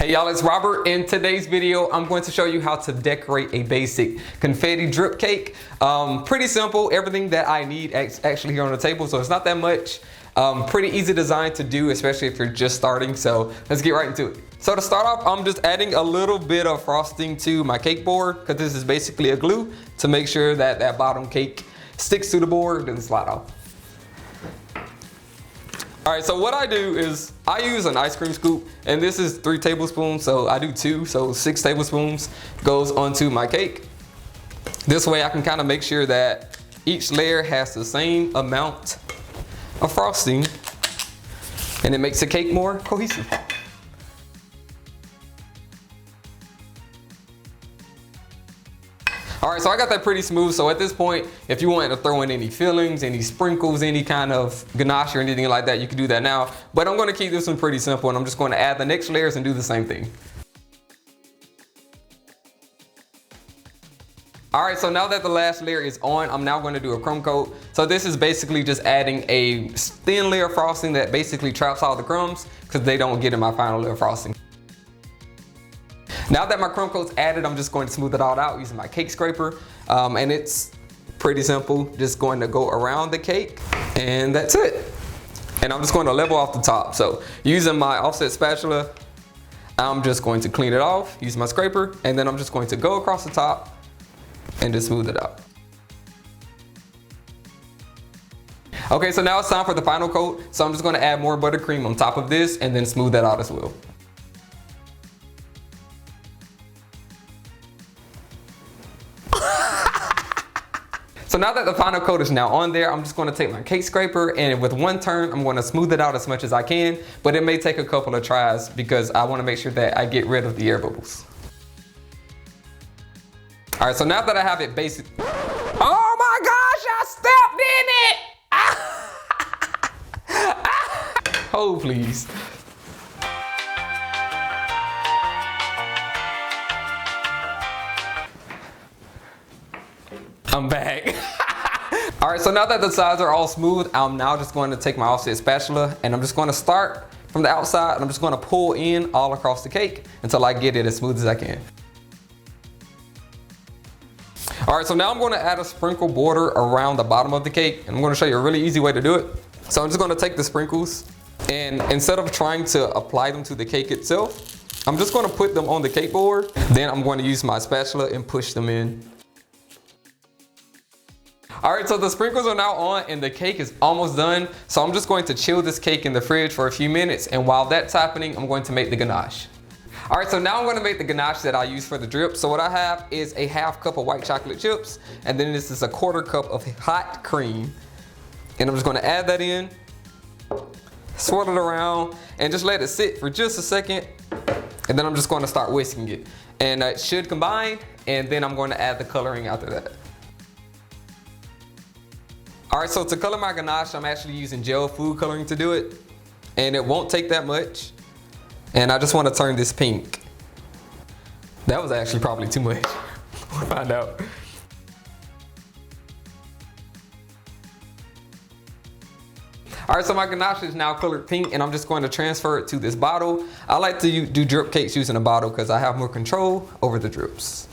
Hey y'all, it's Robert. In today's video, I'm going to show you how to decorate a basic confetti drip cake. Pretty simple, everything that I need actually here on the table, so it's not that much. Pretty easy design to do, especially if you're just starting, so let's get right into it. So to start off, I'm just adding a little bit of frosting to my cake board, because this is basically a glue to make sure that that bottom cake sticks to the board and doesn't slide off. All right, so what I do is I use an ice cream scoop, and this is 3 tablespoons, so I do 2, so 6 tablespoons goes onto my cake. This way I can kind of make sure that each layer has the same amount of frosting, and it makes the cake more cohesive. All right, so I got that pretty smooth. So at this point, if you want to throw in any fillings, any sprinkles, any kind of ganache or anything like that, you can do that now. But I'm going to keep this one pretty simple, and I'm just going to add the next layers and do the same thing. All right, so now that the last layer is on, I'm now going to do a crumb coat. So this is basically just adding a thin layer of frosting that basically traps all the crumbs because they don't get in my final layer of frosting. Now that my crumb coat's added, I'm just going to smooth it all out using my cake scraper. And it's pretty simple, just going to go around the cake, and that's it. And I'm just going to level off the top. So using my offset spatula, I'm just going to clean it off, use my scraper, and then I'm just going to go across the top and just smooth it out. Okay, so now it's time for the final coat. So I'm just going to add more buttercream on top of this and then smooth that out as well. So now that the final coat is now on there, I'm just going to take my cake scraper, and with one turn, I'm going to smooth it out as much as I can, but it may take a couple of tries because I want to make sure that I get rid of the air bubbles. All right, so now that I have it basic, oh my gosh, I stepped in it! Oh, please. I'm back. All right, so now that the sides are all smooth, I'm now just going to take my offset spatula, and I'm just going to start from the outside, and I'm just going to pull in all across the cake until I get it as smooth as I can. All right, so now I'm going to add a sprinkle border around the bottom of the cake, and I'm going to show you a really easy way to do it. So I'm just going to take the sprinkles, and instead of trying to apply them to the cake itself, I'm just going to put them on the cake board. Then I'm going to use my spatula and push them in. All right, so the sprinkles are now on and the cake is almost done. So I'm just going to chill this cake in the fridge for a few minutes, and while that's happening, I'm going to make the ganache. All right, so now I'm going to make the ganache that I use for the drip. So what I have is a ½ cup of white chocolate chips, and then this is a ¼ cup of hot cream. And I'm just going to add that in, swirl it around, and just let it sit for just a second. And then I'm just going to start whisking it. And it should combine, and then I'm going to add the coloring after that. All right, so to color my ganache, I'm actually using gel food coloring to do it, and it won't take that much. And I just want to turn this pink. That was actually probably too much. We'll find out. All right, so my ganache is now colored pink, and I'm just going to transfer it to this bottle. I like to do drip cakes using a bottle because I have more control over the drips.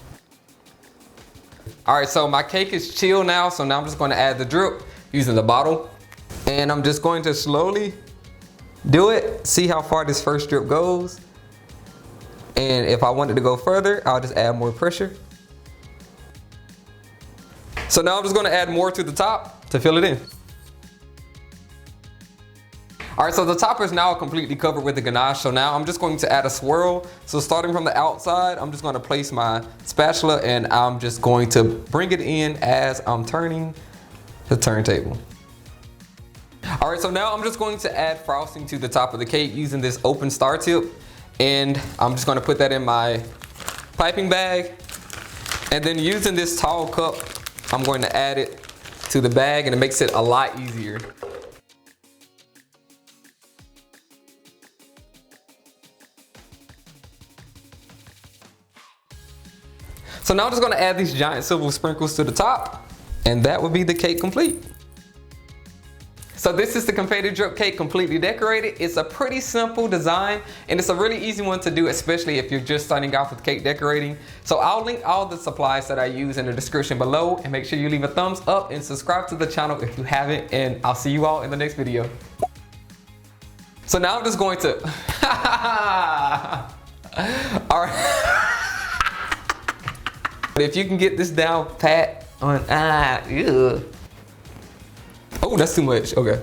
All right, so my cake is chill now, so now I'm just going to add the drip using the bottle. And I'm just going to slowly do it, see how far this first drip goes. And if I wanted to go further, I'll just add more pressure. So now I'm just going to add more to the top to fill it in. All right, so the top is now completely covered with the ganache. So now I'm just going to add a swirl. So starting from the outside, I'm just going to place my spatula, and I'm just going to bring it in as I'm turning the turntable. All right, so now I'm just going to add frosting to the top of the cake using this open star tip. And I'm just going to put that in my piping bag. And then using this tall cup, I'm going to add it to the bag, and it makes it a lot easier. So now I'm just going to add these giant silver sprinkles to the top, and that would be the cake complete. So this is the confetti drip cake completely decorated. It's a pretty simple design and it's a really easy one to do, especially if you're just starting off with cake decorating. So I'll link all the supplies that I use in the description below, and make sure you leave a thumbs up and subscribe to the channel if you haven't, and I'll see you all in the next video. So now I'm just going to, all right. But if you can get this down pat on, ew. Oh, that's too much, okay.